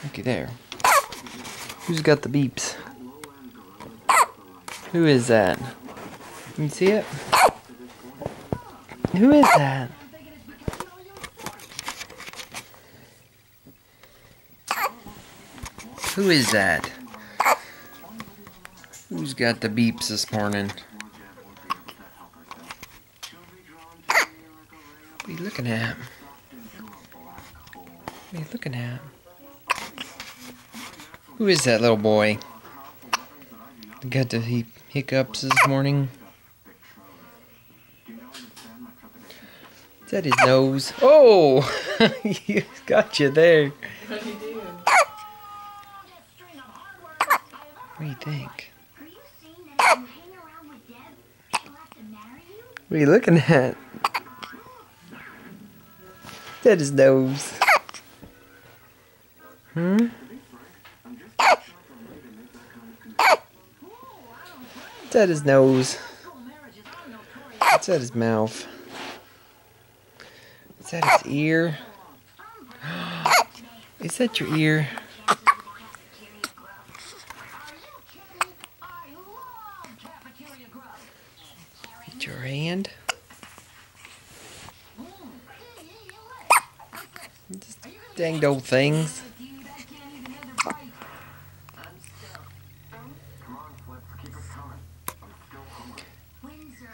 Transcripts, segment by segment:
Looky there. Who's got the beeps? Who is that? Can you see it? Who is that? Who is that? Who's got the beeps this morning? What are you looking at? What are you looking at? Who is that little boy? Got the hiccups this morning. Is that his nose? Oh! He got you there. What do you do? What do you think? What are you looking at? Is that his nose? Hmm? Is that his nose? Is that his mouth? Is that his ear? Is that your ear? Is your hand? Just danged old things.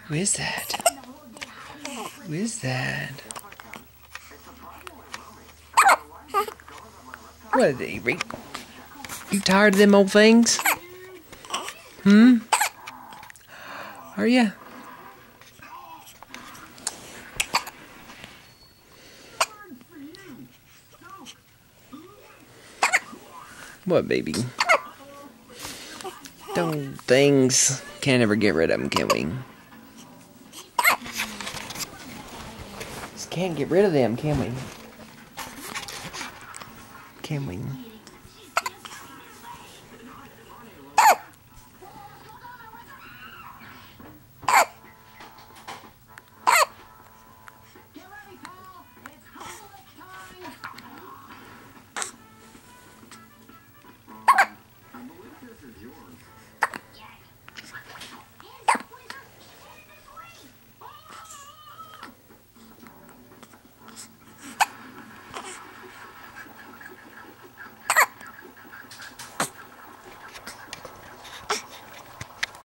Who is that? Who is that? What, Avery? You tired of them old things? Hmm? Are ya? What, baby? Those things. Can't ever get rid of them, can we? Just can't get rid of them, can we? Can we?